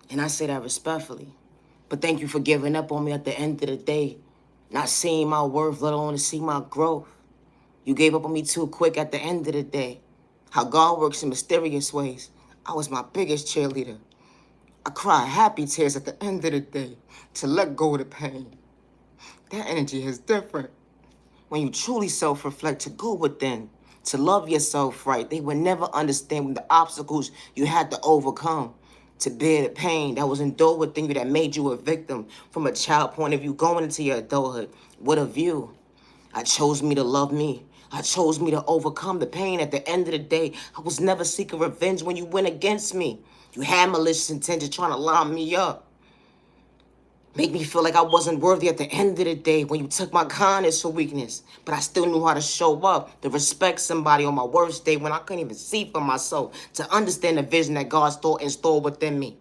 And I say that respectfully. But thank you for giving up on me at the end of the day. Not seeing my worth, let alone to see my growth. You gave up on me too quick at the end of the day. How God works in mysterious ways. I was my biggest cheerleader. I cry happy tears at the end of the day to let go of the pain. That energy is different. When you truly self-reflect, to go within, to love yourself right, they would never understand the obstacles you had to overcome, to bear the pain that was endured within you that made you a victim from a child point of view going into your adulthood. What a view. I chose me to love me. I chose me to overcome the pain. At the end of the day, I was never seeking revenge when you went against me. You had malicious intentions trying to line me up. Make me feel like I wasn't worthy at the end of the day when you took my kindness for weakness. But I still knew how to show up, to respect somebody on my worst day when I couldn't even see for myself, to understand the vision that God installed within me.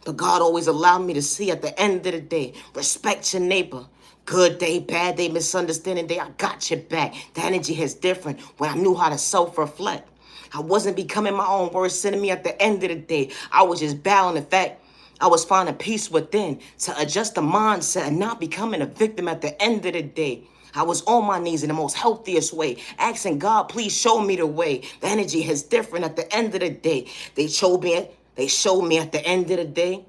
But God always allowed me to see at the end of the day, respect your neighbor. Good day, bad day, misunderstanding day, I got your back. The energy is different when I knew how to self-reflect. I wasn't becoming my own worst enemy at the end of the day. I was just bowing the fact I was finding peace within to adjust the mindset and not becoming a victim at the end of the day. I was on my knees in the most healthiest way, asking God, please show me the way. The energy is different at the end of the day. They showed me at the end of the day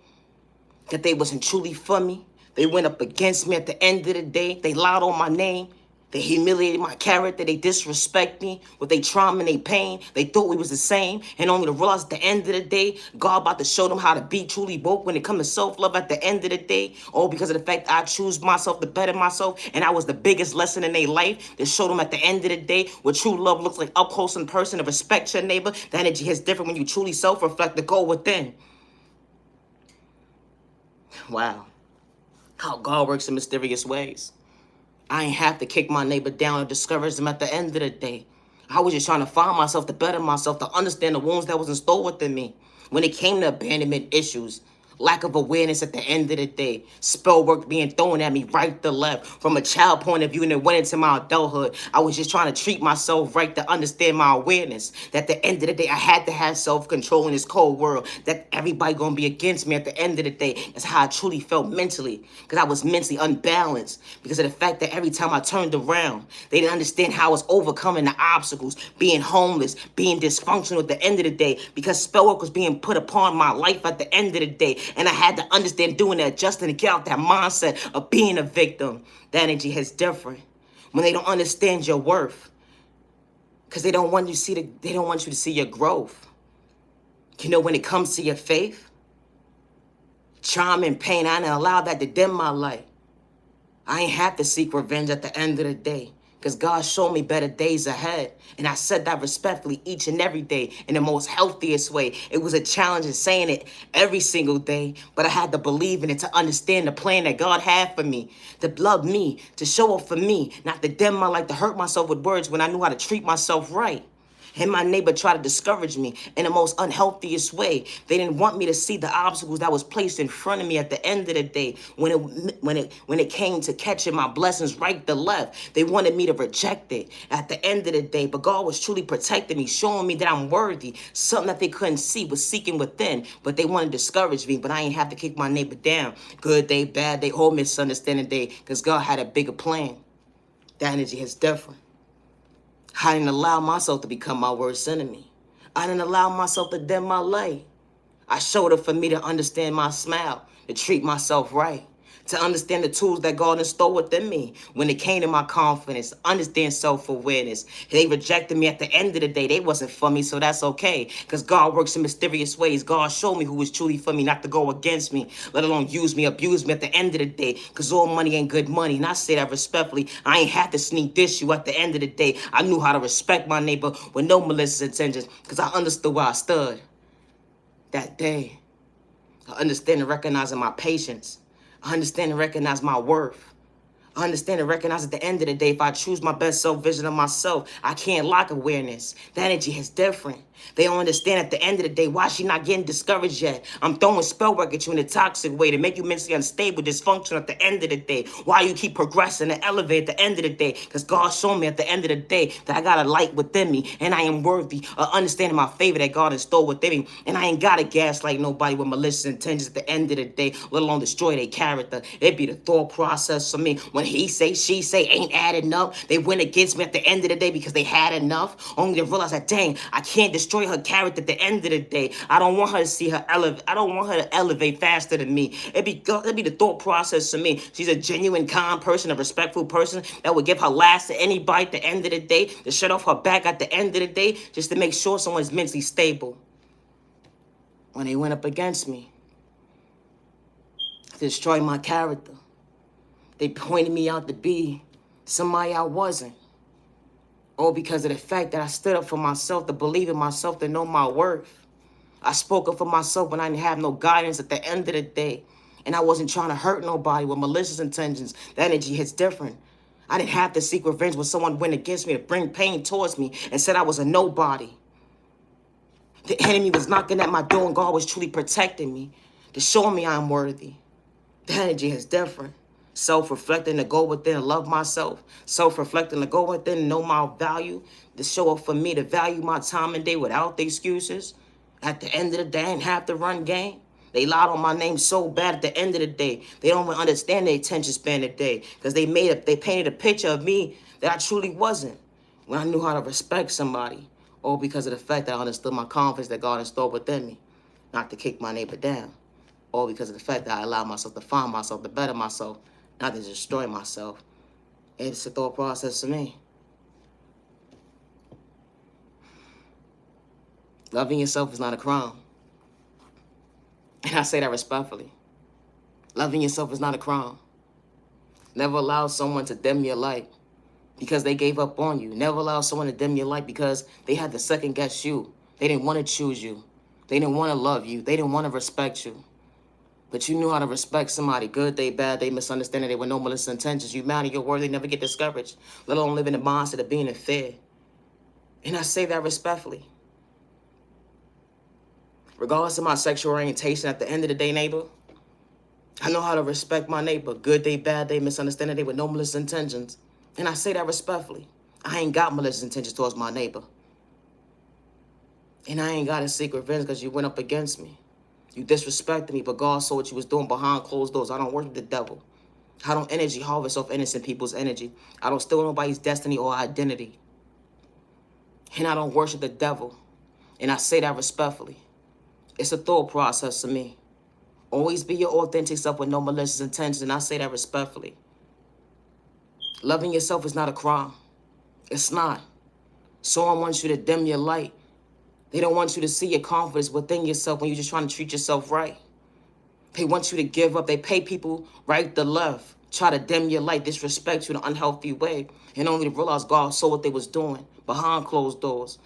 that they wasn't truly for me. They went up against me at the end of the day. They lied on my name. They humiliated my character. They disrespect me with their trauma and their pain. They thought we was the same. And only to realize at the end of the day, God about to show them how to be truly woke when it comes to self-love at the end of the day. All because of the fact I choose myself to better myself. And I was the biggest lesson in their life to show them at the end of the day what true love looks like up close in person, to respect your neighbor. The energy is different when you truly self-reflect, to go within. Wow. How God works in mysterious ways. I ain't have to kick my neighbor down or discourage them at the end of the day. I was just trying to find myself, to better myself, to understand the wounds that was installed within me. When it came to abandonment issues, lack of awareness at the end of the day, spell work being thrown at me right to left, from a child point of view, and it went into my adulthood. I was just trying to treat myself right, to understand my awareness. That at the end of the day, I had to have self-control in this cold world. That everybody gonna be against me at the end of the day. That's how I truly felt mentally. Because I was mentally unbalanced. Because of the fact that every time I turned around, they didn't understand how I was overcoming the obstacles, being homeless, being dysfunctional at the end of the day. Because spell work was being put upon my life at the end of the day. And I had to understand doing that, adjusting to get out that mindset of being a victim. That energy is different. When they don't understand your worth. Because they don't want you to see your growth. You know, when it comes to your faith, trauma and pain, I didn't allow that to dim my light. I ain't have to seek revenge at the end of the day. Because God showed me better days ahead. And I said that respectfully each and every day in the most healthiest way. It was a challenge in saying it every single day. But I had to believe in it, to understand the plan that God had for me. To love me, to show up for me. Not to dim my light, to hurt myself with words when I knew how to treat myself right. And my neighbor tried to discourage me in the most unhealthiest way. They didn't want me to see the obstacles that was placed in front of me at the end of the day. When it came to catching my blessings right to left, they wanted me to reject it at the end of the day. But God was truly protecting me, showing me that I'm worthy. Something that they couldn't see was seeking within, but they wanted to discourage me. But I ain't have to kick my neighbor down. Good day, bad day, whole misunderstanding day, because God had a bigger plan. That energy is different. I didn't allow myself to become my worst enemy. I didn't allow myself to dim my light. I showed up for me to understand my smile, to treat myself right, to understand the tools that God installed within me. When it came to my confidence, understand self-awareness. They rejected me at the end of the day. They wasn't for me, so that's okay. Because God works in mysterious ways. God showed me who was truly for me, not to go against me, let alone use me, abuse me at the end of the day. Because all money ain't good money. And I say that respectfully. I ain't had to sneak this you at the end of the day. I knew how to respect my neighbor with no malicious intentions, because I understood where I stood that day. I understand and recognize my patience. I understand and recognize my worth. I understand and recognize at the end of the day, if I choose my best self vision of myself, I can't lock awareness. The energy is different. They don't understand at the end of the day why she not getting discouraged yet. I'm throwing spell work at you in a toxic way to make you mentally unstable, dysfunctional at the end of the day. Why you keep progressing and elevate at the end of the day? Because God showed me at the end of the day that I got a light within me and I am worthy of understanding my favor that God installed within me. And I ain't got to gaslight nobody with malicious intentions at the end of the day, let alone destroy their character. It be the thought process for me. When he say, she say ain't adding up, they went against me at the end of the day because they had enough. Only to realize that, dang, I can't destroy her character at the end of the day. I don't want her to see her elevate. I don't want her to elevate faster than me. It'd be the thought process for me. She's a genuine, calm person, a respectful person that would give her last to anybody at the end of the day, to shut off her back at the end of the day, just to make sure someone's mentally stable. When they went up against me to destroy my character, they pointed me out to be somebody I wasn't. All because of the fact that I stood up for myself, to believe in myself, to know my worth. I spoke up for myself when I didn't have no guidance at the end of the day. And I wasn't trying to hurt nobody with malicious intentions. The energy hits different. I didn't have to seek revenge when someone went against me to bring pain towards me and said I was a nobody. The enemy was knocking at my door and God was truly protecting me to show me I'm worthy. The energy is different. Self-reflecting to go within and love myself. Self-reflecting to go within and know my value. To show up for me, to value my time and day without the excuses. At the end of the day, I didn't have to run game. They lied on my name so bad at the end of the day. They don't even understand their attention span today. Because they painted a picture of me that I truly wasn't. When I knew how to respect somebody. All because of the fact that I understood my confidence that God installed within me. Not to kick my neighbor down. All because of the fact that I allowed myself to find myself, to better myself, not to destroy myself. It's a thought process for me. Loving yourself is not a crime. And I say that respectfully. Loving yourself is not a crime. Never allow someone to dim your light because they gave up on you. Never allow someone to dim your light because they had to second guess you. They didn't want to choose you. They didn't want to love you. They didn't want to respect you. But you knew how to respect somebody. Good, they bad, they misunderstanding, they were no malicious intentions. You matter your word, they never get discouraged. Let alone live in the mindset of being in fear. And I say that respectfully. Regardless of my sexual orientation, at the end of the day, neighbor, I know how to respect my neighbor. Good, they bad, they misunderstanding, they with no malicious intentions. And I say that respectfully. I ain't got malicious intentions towards my neighbor. And I ain't got to seek revenge because you went up against me. You disrespected me, but God saw what you was doing behind closed doors. I don't work with the devil. I don't energy harvest off innocent people's energy. I don't steal nobody's destiny or identity. And I don't worship the devil. And I say that respectfully. It's a thought process to me. Always be your authentic self with no malicious intentions, and I say that respectfully. Loving yourself is not a crime. It's not. Someone wants you to dim your light. They don't want you to see your confidence within yourself when you're just trying to treat yourself right. They want you to give up. They pay people right to left, try to dim your light, disrespect you in an unhealthy way, and only to realize God saw what they was doing behind closed doors.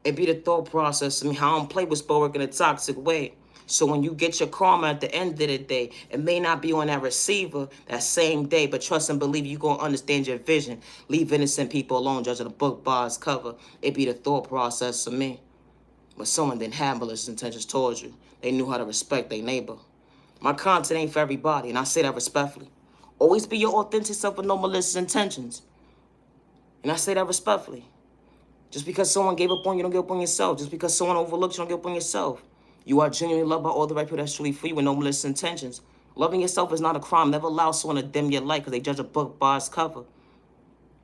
It be the thought process to me. I don't play with spell work in a toxic way. So when you get your karma at the end of the day, it may not be on that receiver that same day, but trust and believe you're going to understand your vision. Leave innocent people alone, judging a book by its cover. It be the thought process to me. But someone didn't have malicious intentions towards you. They knew how to respect their neighbor. My content ain't for everybody, and I say that respectfully. Always be your authentic self with no malicious intentions. And I say that respectfully. Just because someone gave up on you, don't give up on yourself. Just because someone overlooked you, don't give up on yourself. You are genuinely loved by all the right people that's truly for you with no malicious intentions. Loving yourself is not a crime. Never allow someone to dim your light because they judge a book by its cover.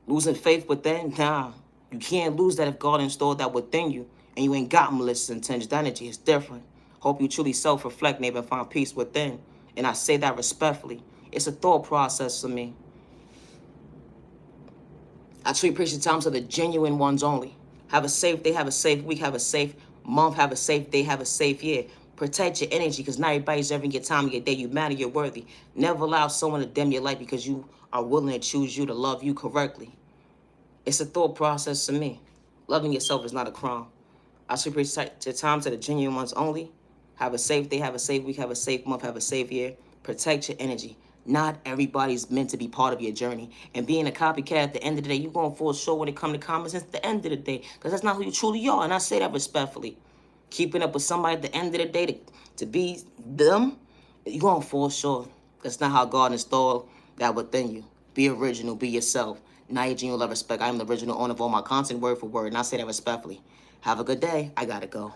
Losing faith within? Nah. You can't lose that if God installed that within you and you ain't got malicious intentions. That energy is different. Hope you truly self-reflect, neighbor, and find peace within. And I say that respectfully. It's a thought process for me. I treat appreciative times to the genuine ones only. Have a safe day, have a safe week, have a safe month, have a safe day, have a safe year. Protect your energy because not everybody's ever your time of your day. You matter, you're worthy. Never allow someone to dim your light because you are willing to choose you to love you correctly. It's a thought process to me. Loving yourself is not a crime. I should protect your time to the genuine ones only. Have a safe day, have a safe week, have a safe month, have a safe year. Protect your energy. Not everybody's meant to be part of your journey. And being a copycat at the end of the day, you're going to fall short when it comes to common sense at the end of the day. Because that's not who you truly are. And I say that respectfully. Keeping up with somebody at the end of the day to be them, you're going to fall short. That's not how God installed that within you. Be original. Be yourself. Now your genuine love respect. I am the original owner of all my content, word for word. And I say that respectfully. Have a good day. I got to go.